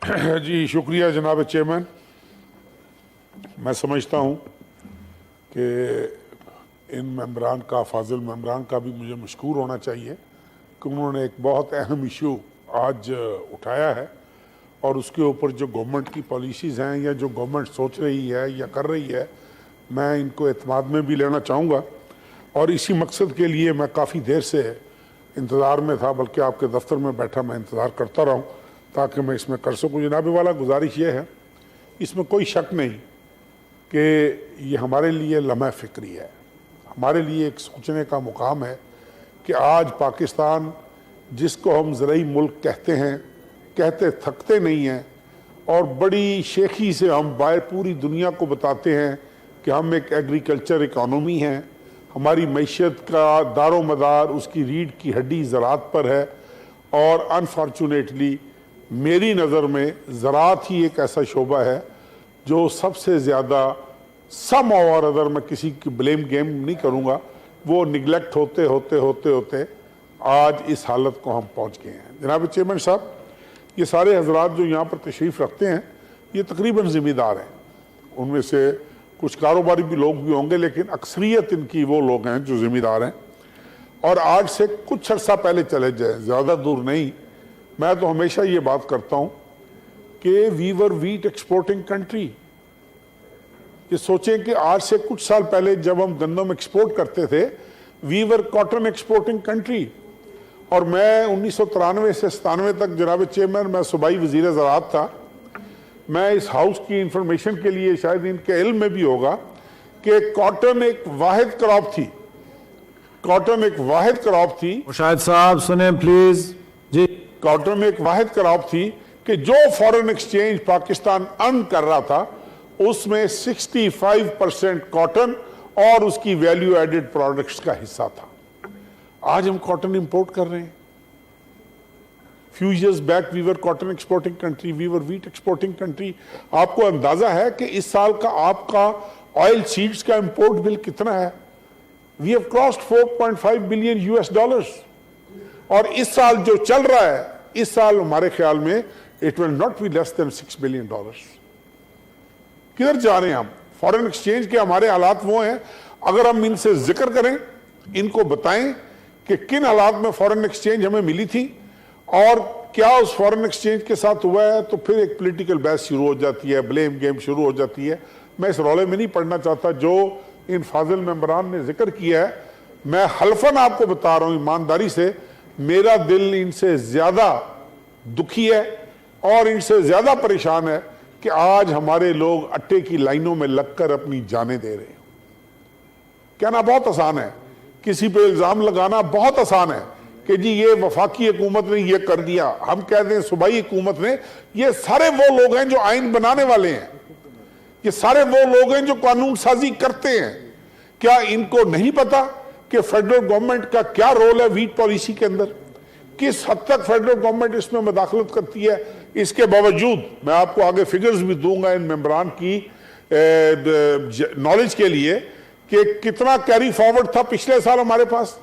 جی شکریہ جناب چیئرمین. میں سمجھتا ہوں کہ ان ممبران کا فاضل ممبران کا بھی مجھے مشکور ہونا چاہیے کہ انہوں نے ایک بہت اہم ایشو آج اٹھایا ہے اور اس کے اوپر جو گورنمنٹ کی پالیسیز ہیں یا جو گورنمنٹ سوچ رہی ہے یا کر رہی ہے میں ان کو اعتماد میں بھی لینا چاہوں گا. اور اسی مقصد کے لیے میں کافی دیر سے انتظار میں تھا, بلکہ آپ کے دفتر میں بیٹھا میں انتظار کرتا رہا ہوں تاکہ میں اس میں کر سکوں. جناب والا گزارش یہ ہے, اس میں کوئی شک نہیں کہ یہ ہمارے لیے لمحہ فکری ہے, ہمارے لیے ایک سوچنے کا مقام ہے کہ آج پاکستان جس کو ہم زرعی ملک کہتے ہیں, کہتے تھکتے نہیں ہیں اور بڑی شیخی سے ہم باہر پوری دنیا کو بتاتے ہیں کہ ہم ایک ایگریکلچر اکانومی ہیں, ہماری معیشت کا دار و مدار اس کی ریڑھ کی ہڈی زراعت پر ہے. اور انفارچونیٹلی میری نظر میں زراعت ہی ایک ایسا شعبہ ہے جو سب سے زیادہ سم اور ادر, میں کسی کی بلیم گیم نہیں کروں گا, وہ نگلیکٹ ہوتے ہوتے ہوتے ہوتے آج اس حالت کو ہم پہنچ گئے ہیں. جناب چیئرمین صاحب, یہ سارے حضرات جو یہاں پر تشریف رکھتے ہیں یہ تقریباً ذمہ دار ہیں, ان میں سے کچھ کاروباری بھی لوگ بھی ہوں گے لیکن اکثریت ان کی وہ لوگ ہیں جو ذمہ دار ہیں. اور آج سے کچھ عرصہ پہلے چلے جائیں, زیادہ دور نہیں, میں تو ہمیشہ یہ بات کرتا ہوں کہ وی ور ویٹ ایکسپورٹنگ کنٹری. یہ سوچیں کہ آج سے کچھ سال پہلے جب ہم گندم ایکسپورٹ کرتے تھے وی ور کاٹن ایکسپورٹنگ کنٹری. اور میں 1993 سے 97 تک جناب چیئرمین میں صوبائی وزیر زراعت تھا. میں اس ہاؤس کی انفارمیشن کے لیے, شاید ان کے علم میں بھی ہوگا, کہ کاٹن ایک واحد کراپ تھی, کاٹن ایک واحد کراپ تھی. مشاہد صاحب سنیں پلیز. جی, کاٹن ایک واحد کراپ تھی کہ جو فارن ایکسچینج پاکستان ارن کر رہا تھا اس میں 65% کاٹن اور اس کی ویلیو ایڈڈ پروڈکٹس کا حصہ تھا. آج ہم کاٹن امپورٹ کر رہے ہیں. few years back we were cotton exporting country, we were wheat exporting country. آپ کو اندازہ ہے کہ اس سال کا آپ کا آئل سیڈز کا امپورٹ بل کتنا ہے؟ We have crossed 4.5 billion US dollars. اور اس سال جو چل رہا ہے, اس سال ہمارے خیال میں it will not be less than 6 billion dollars. کدھر جا رہے ہیں ہم؟ فارن ایکسچینج کے ہمارے حالات وہ ہیں, اگر ہم ان سے ذکر کریں, ان کو بتائیں کہ کن حالات میں فارن ایکسچینج ہمیں ملی تھی اور کیا اس فارن ایکسچینج کے ساتھ ہوا ہے, تو پھر ایک پولیٹیکل بحث شروع ہو جاتی ہے, بلیم گیم شروع ہو جاتی ہے. میں اس رولے میں نہیں پڑھنا چاہتا جو ان فاضل ممبران نے ذکر کیا ہے. میں حلفاً آپ کو بتا رہا ہوں ایمانداری سے, میرا دل ان سے زیادہ دکھی ہے اور ان سے زیادہ پریشان ہے کہ آج ہمارے لوگ اٹے کی لائنوں میں لگ کر اپنی جانیں دے رہے ہیں. کہنا بہت آسان ہے, کسی پہ الزام لگانا بہت آسان ہے کہ جی یہ وفاقی حکومت نے یہ کر دیا, ہم کہتے ہیں صوبائی حکومت نے. یہ سارے وہ لوگ ہیں جو آئین بنانے والے ہیں, یہ سارے وہ لوگ ہیں جو قانون سازی کرتے ہیں. کیا ان کو نہیں پتا کہ فیڈرل گورنمنٹ کا کیا رول ہے ویٹ پالیسی کے اندر, کس حد تک فیڈرل گورنمنٹ اس میں مداخلت کرتی ہے؟ اس کے باوجود میں آپ کو آگے فگرز بھی دوں گا ان ممبران کی نالج کے لیے کہ کتنا کیری فارورڈ تھا پچھلے سال ہمارے پاس.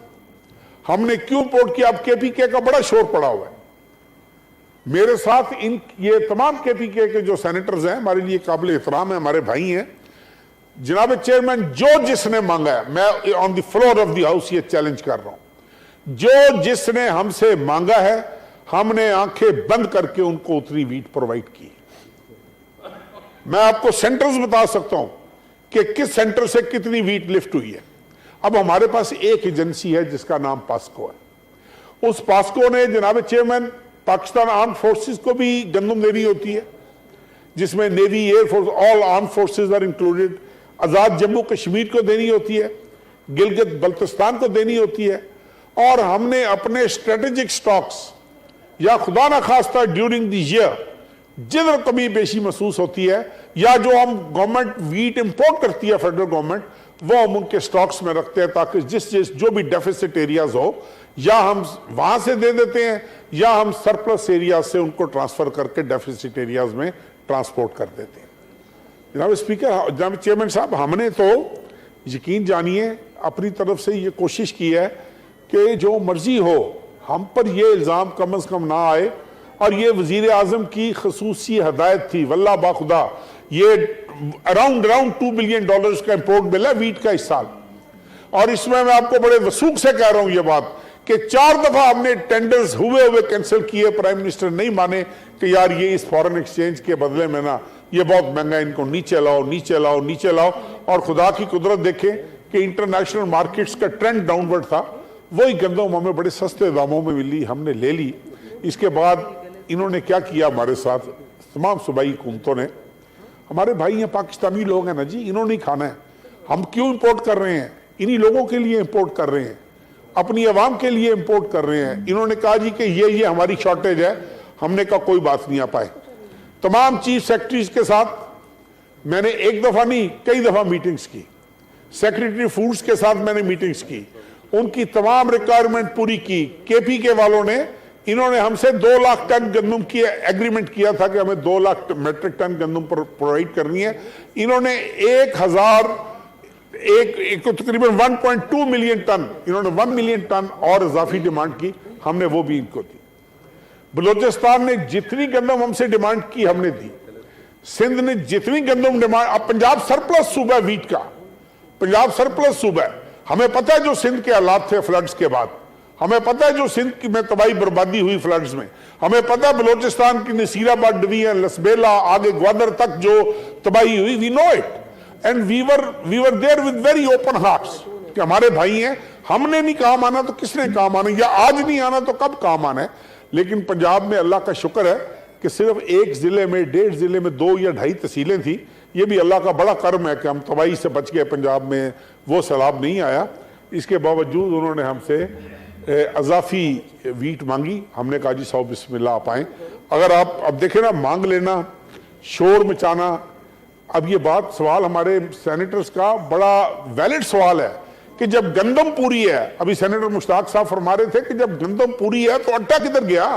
ہم نے کیوں امپورٹ کیا؟ اب کے پی کے کا بڑا شور پڑا ہوا ہے. میرے ساتھ یہ تمام کے پی کے جو سینیٹرز ہیں ہمارے لیے قابل احترام ہیں, ہمارے بھائی ہیں. جناب چیئرمین, جو جس نے مانگا ہے, میں آن دی فلور آف دی ہاؤس یہ چیلنج کر رہا ہوں, جو جس نے ہم سے مانگا ہے ہم نے آنکھیں بند کر کے ان کو اتنی ویٹ پرووائڈ کی. میں آپ کو سینٹرز بتا سکتا ہوں کہ کس سینٹر سے کتنی ویٹ لفٹ ہوئی ہے. اب ہمارے پاس ایک ایجنسی ہے جس کا نام پاسکو ہے. اس پاسکو نے جناب چیئرمین پاکستان آرم فورسز کو بھی گندم دینی ہوتی ہے, جس میں navy, air force, all arm forces are included. Azad Jammu Kashmir کو دینی ہوتی ہے, گلگت بلتستان کو دینی ہوتی ہے. اور ہم نے اپنے اسٹریٹجک سٹاکس یا خدا نخواستہ ڈیورنگ دی ایئر جدھر کمی بیشی محسوس ہوتی ہے یا جو ہم گورنمنٹ ویٹ امپورٹ کرتی ہے فیڈرل گورنمنٹ, وہ ہم ان کے سٹاکس میں رکھتے ہیں تاکہ جو بھی ڈیفیسٹ ایریاز ہو یا ہم وہاں سے دے دیتے ہیں یا ہم سرپلس ایریاز سے ان کو ٹرانسفر کر کے ڈیفیسٹ ایریاز میں ٹرانسپورٹ کر دیتے ہیں. جناب اسپیکر, جناب چیئرمین صاحب, ہم نے تو یقین جانیے اپنی طرف سے یہ کوشش کی ہے کہ جو مرضی ہو ہم پر یہ الزام کم از کم نہ آئے. اور یہ وزیر اعظم کی خصوصی ہدایت تھی، واللہ باخدا یہ اراؤنڈ $2 بلین کا امپورٹ ملا ویٹ کا اس سال. اور اس میں آپ کو بڑے وثوق سے کہہ رہا ہوں یہ بات کہ 4 دفعہ ہم نے ٹینڈرز ہوئے کینسل کیے، پرائم منسٹر نہیں مانے کہ یار یہ اس فورن ایکسچینج کے بدلے میں نا یہ بہت مہنگا، ان کو نیچے لاؤ. اور خدا کی قدرت دیکھیں کہ انٹرنیشنل مارکیٹس کا ٹرینڈ ڈاؤن ورڈ تھا، وہی گندم ہمیں بڑے سستے داموں میں ملی، ہم نے لے لی. اس کے بعد انہوں نے کیا کیا ہمارے ساتھ، تمام صوبائی حکومتوں نے، ہمارے بھائی ہیں پاکستانی لوگ ہیں نا جی، انہوں نے کھانا ہے، ہم کیوں امپورٹ کر رہے ہیں؟ انہی لوگوں کے لیے امپورٹ کر رہے ہیں، اپنی عوام کے لیے امپورٹ کر رہے ہیں. انہوں نے کہا جی کہ یہ ہماری شارٹیج ہے. ہم نے کہا کوئی بات نہیں، آپ آئے. تمام چیف سیکرٹریز کے ساتھ میں نے ایک دفعہ نہیں کئی دفعہ میٹنگز کی، سیکرٹری فوڈز کے ساتھ میں نے میٹنگز کی، ان کی تمام ریکوائرمنٹ پوری کی. کے پی کے والوں نے انہوں نے ہم سے 2 لاکھ ٹن گندم کی ایگریمنٹ کیا تھا کہ ہمیں 2 لاکھ میٹرک ٹن گندم پرووائڈ کرنی ہے. انہوں نے تقریباً 1.2 ملین ٹن، انہوں نے 1 ملین ٹن اور اضافی ڈیمانڈ کی، ہم نے وہ بھی ان کو دی. بلوچستان نے جتنی گندم ہم سے ڈیمانڈ کی ہم نے دی. سندھ نے جتنی گندم ڈیمانڈ، اب پنجاب سرپلس صوبہ ہے ویٹ کا، پنجاب سرپلس صوبہ ہے. ہمیں پتہ ہے جو سندھ کے حالات تھے فلڈز کے بعد، ہمیں پتہ ہے جو سندھ میں تباہی بربادی ہوئی فلڈز میں، ہمیں پتہ ہے بلوچستان کی نصیر آباد ڈویژن، لسبیلا، آگے گوادر تک جو تباہی ہوئی، we know it. And we were there with very open hearts کہ ہمارے بھائی ہیں، ہم نے نہیں کام آنا تو کس نے کام آنا، یا آج نہیں آنا تو کب کام آنا ہے. لیکن پنجاب میں اللہ کا شکر ہے کہ صرف 1 ضلع میں 1.5 ضلع میں 2 یا 2.5 تحصیلیں تھیں. یہ بھی اللہ کا بڑا کرم ہے کہ ہم تباہی سے بچ گئے، پنجاب میں وہ سیلاب نہیں آیا. اس کے باوجود انہوں نے ہم سے اضافی ویٹ مانگی. ہم نے کہا جی 100 بسم اللہ آپ آئیں. اگر آپ اب دیکھیں نا، مانگ لینا، شور مچانا، اب یہ بات سوال ہمارے سینیٹرز کا بڑا ویلڈ سوال ہے کہ جب گندم پوری ہے، ابھی سینیٹر مشتاق صاحب فرما رہے تھے کہ جب گندم پوری ہے تو اٹا کدھر گیا؟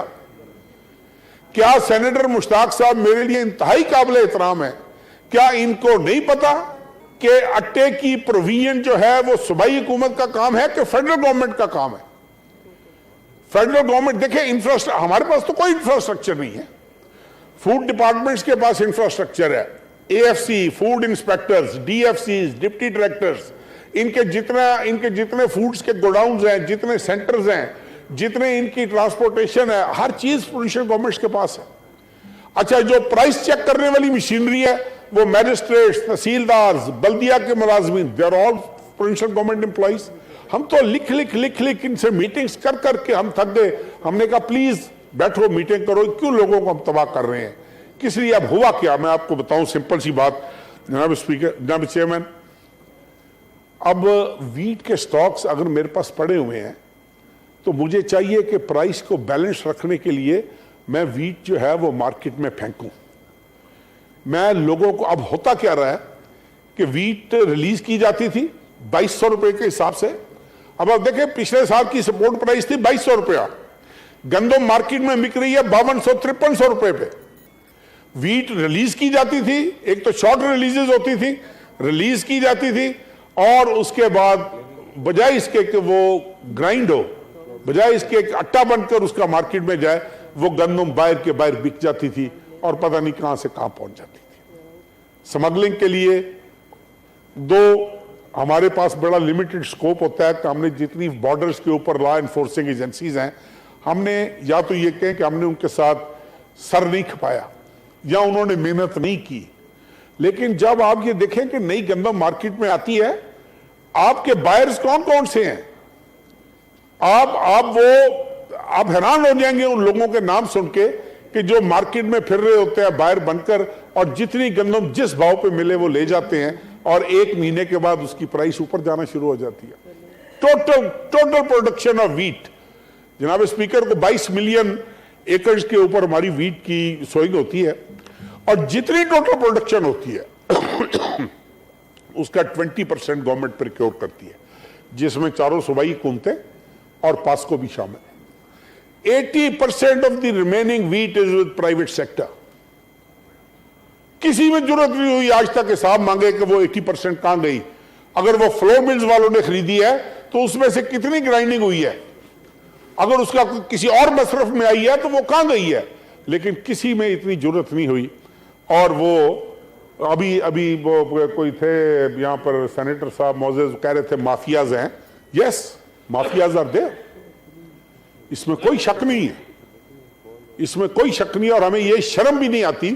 کیا سینیٹر مشتاق صاحب میرے لیے انتہائی قابل احترام ہے، کیا ان کو نہیں پتا کہ اٹے کی پروویژن جو ہے وہ صوبائی حکومت کا کام ہے کہ فیڈرل گورنمنٹ کا کام ہے؟ فیڈرل گورنمنٹ دیکھیں، ہمارے پاس تو کوئی انفراسٹرکچر نہیں ہے. فوڈ ڈپارٹمنٹس کے پاس انفراسٹرکچر ہے، A F C, food inspectors, D F Cs, deputy directors, ان کے جتنے فوڈز کے گوڈاؤنز ہیں، جتنے سینٹرز ہیں، جتنے ان کی ٹرانسپورٹیشن ہے، ہر چیز پروونشل گورنمنٹس کے پاس ہے. اچھا، جو پرائس چیک کرنے والی مشینری ہے وہ میجسٹریٹس، تحصیلدارز، بلدیہ کے ملازمین، they are all provincial government employees. ہم تو لکھ ان سے میٹنگز کر کے ہم تھک گئے. ہم نے کہا پلیز بیٹھو، میٹنگ کرو، کیوں لوگوں کو ہم تباہ کر رہے ہیں، کس لیے؟ اب ہوا کیا میں آپ کو بتاؤں، سمپل سی بات جناب اسپیکر، جناب چیئرمین. اب ویٹ کے سٹاکس اگر میرے پاس پڑے ہوئے ہیں تو مجھے چاہیے کہ پرائس کو بیلنس رکھنے کے لیے میں ویٹ جو ہے وہ مارکیٹ میں پھینکوں. میں لوگوں کو، اب ہوتا کیا رہا ہے کہ ویٹ ریلیز کی جاتی تھی 2200 روپے کے حساب سے. اب آپ دیکھیں پچھلے سال کی سپورٹ پرائس تھی 2200 روپیہ، گندم مارکیٹ میں بک رہی ہے 5200-5300 روپے پہ. ویٹ ریلیز کی جاتی تھی، ایک تو شارٹ ریلیزز ہوتی تھی، ریلیز کی جاتی تھی، اور اس کے بعد بجائے اس کے کہ وہ گرائنڈ ہو، بجائے اس کے اٹا بن کر اس کا مارکیٹ میں جائے، وہ گندم باہر کے باہر بک جاتی تھی اور پتہ نہیں کہاں سے کہاں پہنچ جاتی تھی. سمگلنگ کے لیے ہمارے پاس بڑا لمیٹڈ سکوپ ہوتا ہے کہ ہم نے جتنی بارڈرز کے اوپر لا انفورسنگ ایجنسیز ہیں، ہم نے یا تو یہ کہیں کہ ہم نے ان کے ساتھ سر نہیں کھپایا یا انہوں نے محنت نہیں کی. لیکن جب آپ یہ دیکھیں کہ نئی گندم مارکیٹ میں آتی ہے، آپ کے بائرز کون سے ہیں؟ آپ حیران ہو جائیں گے ان لوگوں کے نام سن کے کہ جو مارکیٹ میں پھر رہے ہوتے ہیں بائر بن کر، اور جتنی گندم جس بھاؤ پہ ملے وہ لے جاتے ہیں، اور 1 مہینے کے بعد اس کی پرائس اوپر جانا شروع ہو جاتی ہے. ٹوٹل پروڈکشن آف ویٹ جناب اسپیکر کو 22 ملین ایکڑز کے اوپر ہماری ویٹ کی سوئنگ ہوتی ہے، اور جتنی ٹوٹل پروڈکشن ہوتی ہے اس کا 20% گورنمنٹ پریکیور کرتی ہے، جس میں 4 صوبائی حکومتیں اور پاسکو بھی شامل ہیں. 80% of the remaining wheat is with private sector. کسی میں ضرورت نہیں ہوئی آج تک حساب مانگے کہ وہ 80% کہاں گئی. اگر وہ فلور ملز والوں نے خریدی ہے تو اس میں سے کتنی گرائنڈنگ ہوئی ہے، اگر اس کا کسی اور مصرف میں آئی ہے تو وہ کہاں گئی ہے. لیکن کسی میں اتنی جرت نہیں ہوئی. اور وہ ابھی وہ کوئی تھے یہاں پر سینیٹر صاحب معزز کہہ رہے تھے مافیاز ہیں. یس, مافیاز آر دیر, اس میں کوئی شک نہیں ہے, اس میں کوئی شک نہیں. اور ہمیں یہ شرم بھی نہیں آتی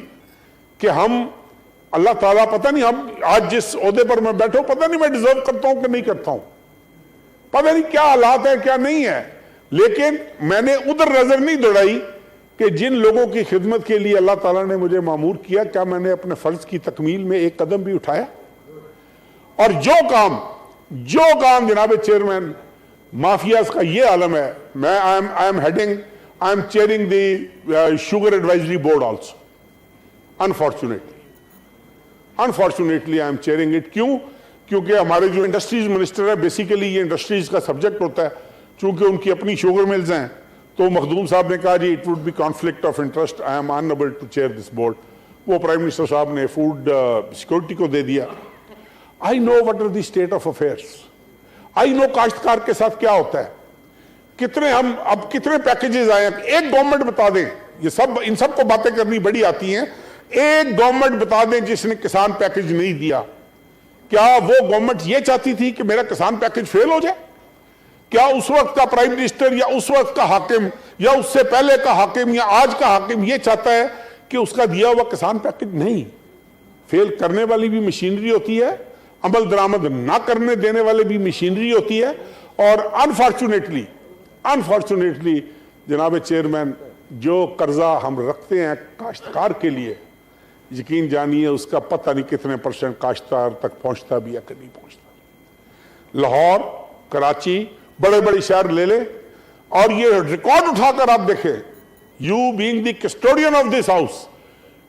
کہ ہم اللہ تعالیٰ پتہ نہیں ہم آج جس عہدے پر میں بیٹھا ہوں پتہ نہیں میں ڈیزرو کرتا ہوں کہ نہیں کرتا ہوں, پتہ نہیں کیا حالات ہے کیا نہیں ہے, لیکن میں نے ادھر نظر نہیں دوڑائی کہ جن لوگوں کی خدمت کے لیے اللہ تعالیٰ نے مجھے مامور کیا, کیا میں نے اپنے فرض کی تکمیل میں ایک قدم بھی اٹھایا. اور جو کام جناب چیئرمین مافیاز کا یہ عالم ہے, میں I am cheering the sugar advisory board also. Unfortunately I am cheering it. کیوں؟ کیونکہ ہمارے جو انڈسٹریز منسٹر ہے, بیسیکلی یہ انڈسٹریز کا سبجیکٹ ہوتا ہے, چونکہ ان کی اپنی شوگر ملز ہیں, تو مخدوم صاحب نے کہا جی it would be conflict of interest, I am unable to chair this board. وہ پرائم منسٹر صاحب نے فوڈ سیکورٹی کو دے دیا. I know what are the state of affairs, I know کاشتکار کے ساتھ کیا ہوتا ہے, اب کتنے پیکیجز آئے ہیں. ایک گورنمنٹ بتا دیں, یہ سب ان سب کو باتیں کرنی بڑی آتی ہیں, ایک گورنمنٹ بتا دیں جس نے کسان پیکیج نہیں دیا. کیا وہ گورنمنٹ یہ چاہتی تھی کہ میرا کسان پیکیج فیل ہو جائے؟ کیا اس وقت کا پرائم منسٹر یا اس وقت کا حاکم یا اس سے پہلے کا حاکم یا آج کا حاکم یہ چاہتا ہے کہ اس کا دیا ہوا کسان پیکیج نہیں؟ فیل کرنے والی بھی مشینری ہوتی ہے, عمل درآمد نہ کرنے دینے والے بھی مشینری ہوتی ہے. اور انفارچونیٹلی جناب چیئرمین جو قرضہ ہم رکھتے ہیں کاشتکار کے لیے, یقین جانیے اس کا پتہ نہیں کتنے % کاشتکار تک پہنچتا بھی یا کہ نہیں پہنچتا. لاہور, کراچی, بڑے بڑے شہر لے لیں اور یہ ریکارڈ اٹھا کر آپ دیکھیں, you being the custodian of this house,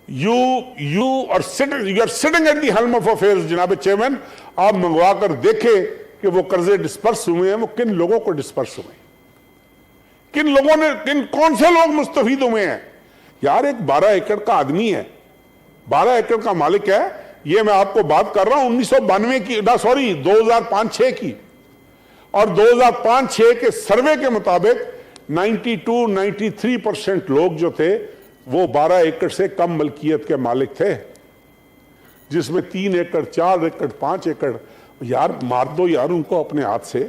you are sitting at the helm of affairs. جناب چیئرمین, آپ منگوا کر دیکھیں کہ وہ قرضے ڈسپرس ہوئے ہیں, وہ کن لوگوں کو ڈسپرس ہوئے ہیں, کون سے لوگ مستفید ہوئے ہیں. یار ایک 12 ایکڑ کا آدمی ہے, 12 ایکڑ کا مالک ہے. یہ میں آپ کو بات کر رہا ہوں 1992 کی, 2005-6 کی, اور 2005-6 کے سروے کے مطابق 92-93% لوگ جو تھے وہ 12 ایکڑ سے کم ملکیت کے مالک تھے, جس میں 3 ایکڑ 4 ایکڑ 5 ایکڑ. یار مار دو یار ان کو اپنے ہاتھ سے.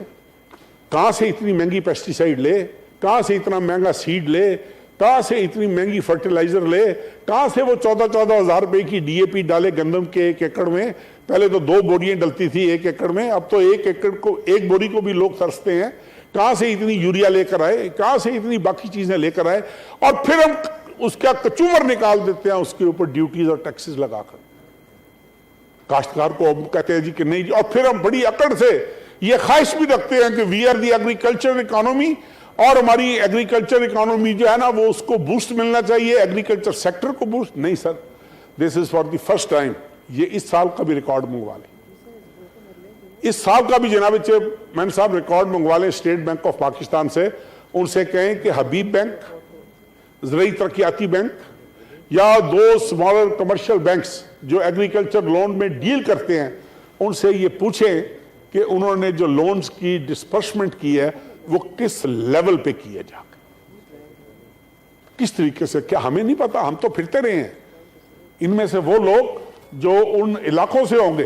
کہاں سے اتنی مہنگی پیسٹی سائیڈ لے, کہاں سے اتنا مہنگا سیڈ لے, کہاں سے اتنی مہنگی فرٹیلائزر لے, کہاں سے وہ 14,000 روپے کی ڈی اے پی ڈالے گندم کے 1 ایکڑ میں. پہلے تو 2 بوریاں ڈلتی تھی 1 ایکڑ میں, اب تو 1 ایکڑ کو 1 بوری کو بھی لوگ ترستے ہیں. کہاں سے اتنی یوریا لے کر آئے, کہاں سے اتنی باقی چیزیں لے کر آئے, اور پھر ہم اس کا کچومر نکال دیتے ہیں اس کے اوپر ڈیوٹیز اور ٹیکسز لگا کر. کاشتکار کو کہتے ہیں جی کہ نہیں جی, اور پھر ہم بڑی اکڑ سے یہ خواہش بھی رکھتے ہیں کہ we are the agriculture economy, اور ہماری ایگریکلچر اکانومی جو ہے نا وہ اس کو بوسٹ ملنا چاہیے, ایگریکلچر سیکٹر کو بوسٹ. نہیں sir, this is for the first time. یہ اس سال کا بھی ریکارڈ منگوا لیں, اس سال کا بھی جناب چیئرمین صاحب ریکارڈ منگوا لیں اسٹیٹ بینک آف پاکستان سے. ان سے کہیں کہ حبیب بینک, زرعی ترقیاتی بینک, یا 2 اسمالر کمرشل بینکس جو ایگریکلچر لون میں ڈیل کرتے ہیں, ان سے یہ پوچھیں کہ انہوں نے جو لونز کی ڈسپرسمنٹ کی ہے وہ کس لیول پہ کی ہے, جا کے کس طریقے سے. کیا ہمیں نہیں پتا؟ ہم تو پھرتے رہے ہیں. ان میں سے وہ لوگ جو ان علاقوں سے ہوں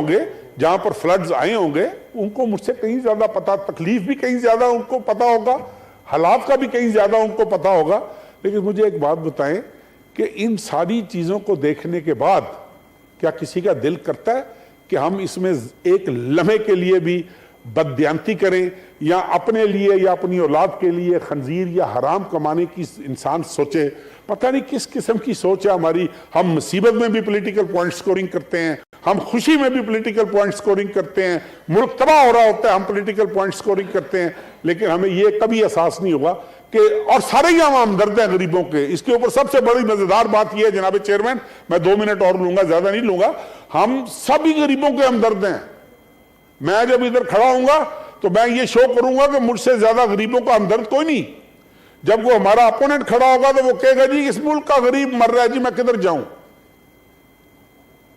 گے جہاں پر فلڈز آئے ہوں گے, ان کو مجھ سے کہیں زیادہ پتا, تکلیف بھی کہیں زیادہ ان کو پتا ہوگا, حالات کا بھی کہیں زیادہ ان کو پتا ہوگا. لیکن مجھے ایک بات بتائیں کہ ان ساری چیزوں کو دیکھنے کے بعد کیا کسی کا دل کرتا ہے کہ ہم اس میں ایک لمحے کے لیے بھی بددیانتی کریں, یا اپنے لیے یا اپنی اولاد کے لیے خنزیر یا حرام کمانے کی انسان سوچے؟ پتہ نہیں کس قسم کی سوچ ہے ہماری. ہم مصیبت میں بھی پولیٹیکل پوائنٹ سکورنگ کرتے ہیں, ہم خوشی میں بھی پولیٹیکل پوائنٹ سکورنگ کرتے ہیں, ملک تباہ ہو رہا ہوتا ہے ہم پولیٹیکل پوائنٹ سکورنگ کرتے ہیں, لیکن ہمیں یہ کبھی احساس نہیں ہوگا کہ, اور سارے ہی ہم ہمدرد ہیں غریبوں کے. اس کے اوپر سب سے بڑی مزیدار بات یہ ہے جناب چیئرمین, میں 2 منٹ اور لوں گا, زیادہ نہیں لوں گا, ہم سبھی غریبوں کے ہمدرد ہیں. میں جب ادھر کھڑا ہوں گا تو میں یہ شو کروں گا کہ مجھ سے زیادہ غریبوں کا ہمدرد کوئی نہیں. جب وہ ہمارا اپوننٹ کھڑا ہوگا تو وہ کہے گا جی اس ملک کا غریب مر رہا ہے جی, میں کدھر جاؤں.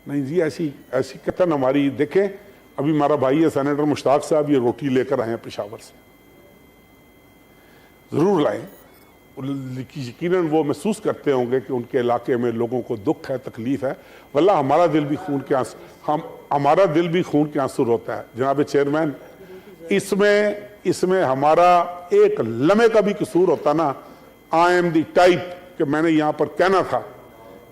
نہیں جی, ایسی کتن ہماری. دیکھیں ابھی ہمارا بھائی ہے سینیٹر مشتاق صاحب, یہ روٹی لے کر آئے ہیں پشاور سے, ضرور لائیں. یقیناً وہ محسوس کرتے ہوں گے کہ ان کے علاقے میں لوگوں کو دکھ ہے، تکلیف ہے، واللہ ہمارا دل بھی خون کے آنسو ہوتا ہے۔ جناب چیئرمین، اس میں ہمارا ایک لمحے کا بھی قصور ہوتا نا، آئی ایم دی ٹائپ کہ میں نے یہاں پر کہنا تھا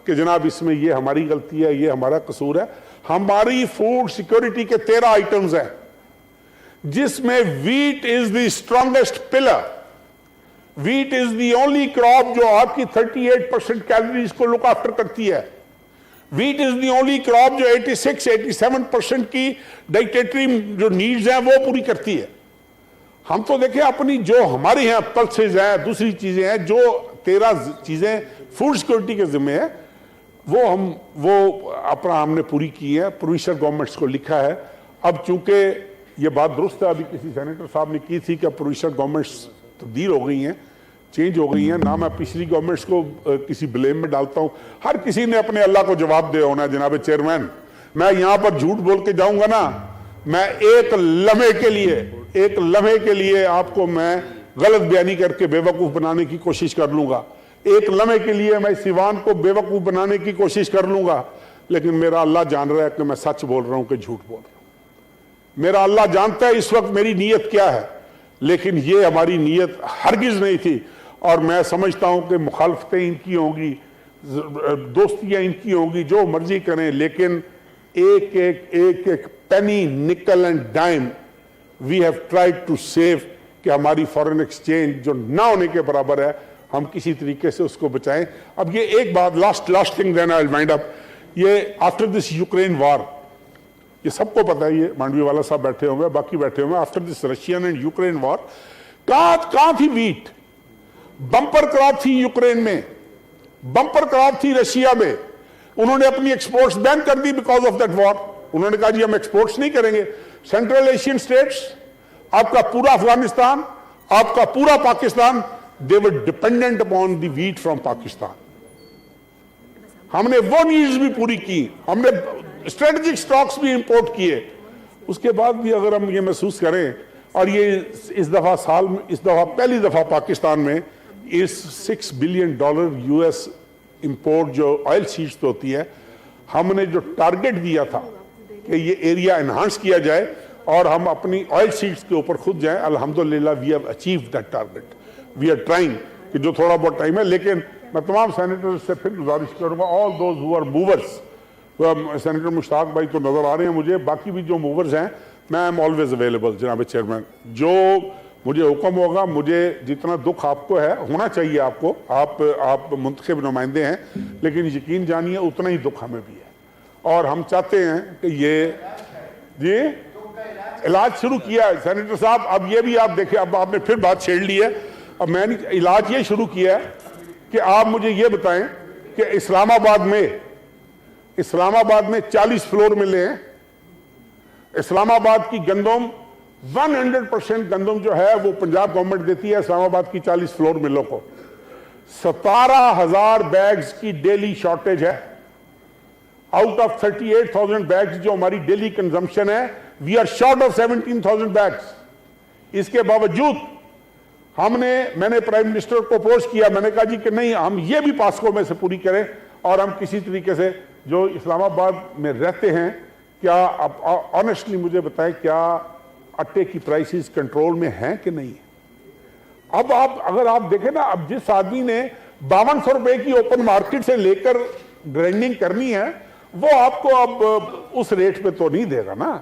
کہ جناب اس میں یہ ہماری غلطی ہے، یہ ہمارا قصور ہے۔ ہماری فوڈ سیکورٹی کے 13 آئٹمز ہیں جس میں wheat is the strongest pillar. Wheat is the only crop جو آپ کی 38% کیلوریز کو لک آفٹر کرتی ہے۔ Wheat is the only crop جو 86-87% کی ڈائٹیٹری جو نیڈز ہیں وہ پوری کرتی ہے۔ ہم تو دیکھیں اپنی جو ہماری ہیں پلسز ہیں، دوسری چیزیں ہیں، جو 13 چیزیں فوڈ سیکورٹی کے ذمہ ہیں وہ اپنا ہم نے پوری کی ہے، پروونشل گورنمنٹس کو لکھا ہے۔ اب چونکہ یہ بات درست ہے، ابھی کسی سینیٹر صاحب نے کی تھی کہ پروونشل گورنمنٹس تبدیل ہو گئی ہیں، چینج ہو گئی ہیں، نہ میں پچھلی گورنمنٹس کو کسی بلیم میں ڈالتا ہوں، ہر کسی نے اپنے اللہ کو جواب دے ہونا ہے۔ جناب چیئرمین، میں یہاں پر جھوٹ بول کے جاؤں گا نا، میں ایک لمحے کے لیے آپ کو میں غلط بیانی کر کے بے وقوف بنانے کی کوشش کر لوں گا، ایک لمحے کے لیے میں سیوان کو بے وقوف بنانے کی کوشش کر لوں گا، لیکن میرا اللہ جان رہا ہے کہ میں سچ بول رہا ہوں کہ جھوٹ بول رہا ہوں۔ میرا اللہ جانتا ہے اس وقت میری نیت کیا ہے، لیکن یہ ہماری نیت ہرگز نہیں تھی۔ اور میں سمجھتا ہوں کہ مخالفتیں ان کی ہوں گی، دوستیاں ان کی ہوں گی، جو مرضی کریں، لیکن ایک penny, nickel and dime we have tried to save, کہ ہماری فورن ایکسچینج جو نہ ہونے کے برابر ہے، ہم کسی طریقے سے اس کو بچائیں۔ اب یہ ایک بات لاسٹ تھنگ دین آئی ول وائنڈ اپ، یہ آفٹر دس یوکرین وار، یہ سب کو پتا ہے، یہ مانڈوی والا صاحب بیٹھے ہوئے ہیں، باقی بیٹھے ہوئے ہیں، after this Russian and Ukraine war, کہاں تھی ویٹ؟ بمپر کراپ تھی یوکرین میں، بمپر کراپ تھی رشیا میں، انہوں نے اپنی ایکسپورٹس بین کر دی بیکاز آف دیٹ وار۔ انہوں نے کہا جی ہم ایکسپورٹس نہیں کریں گے۔ سینٹرل ایشین سٹیٹس، آپ کا پورا افغانستان، آپ کا پورا Pakistan, they were dependent upon the wheat from Pakistan. ہم نے وہ نیڈز بھی پوری کی، ہم نے اسٹریٹجک سٹاکس بھی امپورٹ کیے۔ اس کے بعد بھی اگر ہم یہ محسوس کریں، اور یہ اس دفعہ پہلی دفعہ پاکستان میں اس $6 بلین US امپورٹ جو آئل سیڈز پہ ہوتی ہے، ہم نے جو ٹارگٹ دیا تھا کہ یہ ایریا انہانس کیا جائے اور ہم اپنی آئل سیڈز کے اوپر خود جائیں، الحمدللہ we have achieved that target. We are trying کہ جو تھوڑا بہت ٹائم ہے، لیکن میں تمام سینیٹر سے پھر گزارش کروں گا، all those who are movers, senator Mushtaq بھائی تو نظر آ رہے ہیں مجھے، باقی بھی جو موورز ہیں، میں ایم آلویز اویلیبل جناب چیئرمین، جو مجھے حکم ہوگا، مجھے جتنا دکھ آپ کو ہے، ہونا چاہیے آپ کو، آپ منتخب نمائندے ہیں، لیکن یقین جانیے اتنا ہی دکھ ہمیں بھی ہے، اور ہم چاہتے ہیں کہ یہ جی علاج شروع کیا ہے سینیٹر صاحب۔ اب یہ بھی آپ دیکھیں، اب آپ نے پھر بات چھیڑ لی ہے، اب میں نے علاج یہ شروع کیا ہے کہ آپ مجھے یہ بتائیں کہ اسلام آباد میں 40 فلور ملے ہیں۔ اسلام آباد کی گندم 100% گندم جو ہے وہ پنجاب گورنمنٹ دیتی ہے اسلام آباد کی 40 فلور ملوں کو۔ 17,000 بیگز کی ڈیلی شارٹیج ہے، آؤٹ آف 38,000 بیگز جو ہماری ڈیلی کنزمپشن ہے، we are short of 17,000 bags. اس کے باوجود میں نے پرائم منسٹر کو اپروچ کیا، میں نے کہا جی کہ نہیں، ہم یہ بھی پاسکو میں سے پوری کریں، اور ہم کسی طریقے سے جو اسلام آباد میں رہتے ہیں، کیا آنیسٹلی مجھے بتائیں، کیا اٹے کی پرائسز کنٹرول میں ہیں کہ نہیں؟ اب اگر آپ دیکھیں نا، اب جس آدمی نے 5200 روپے کی اوپن مارکیٹ سے لے کر گرائنڈنگ کرنی ہے، وہ آپ کو اب اس ریٹ پہ تو نہیں دے گا نا۔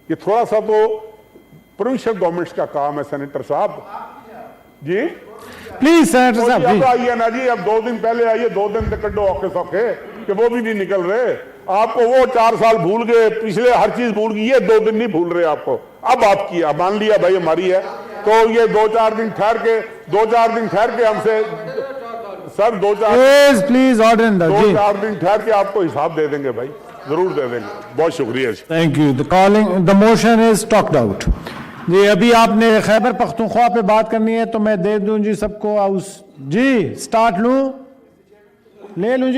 یہ تھوڑا سا تو پروونشل گورنمنٹس کا کام ہے سینیٹر صاحب جی۔ پلیز سینیٹر صاحب اب آئیے نا جی، اب 2 دن پہلے آئیے، 2 دن تک کڈو اوکے سوکھے کہ وہ بھی نہیں نکل رہے۔ آپ کو وہ 4 سال بھول گئے، پچھلے ہر چیز بھول گئی، یہ 2 دن نہیں بھول رہے آپ کو۔ اب آپ کی مان لیا بھائی ہماری ہے، تو یہ 2-4 دن ٹھہر کے ہم سے سر پلیز آرڈر ان دا جی 2-4 دن ٹھہر کے آپ کو حساب دے دیں گے بھائی، ضرور دے دیں گے۔ بہت شکریہ جی۔ Thank you. The motion is talked out. جی ابھی آپ نے خیبر پختونخوا پہ بات کرنی ہے تو میں دے دوں جی سب کو، جی سٹارٹ لوں، لے لوں جی۔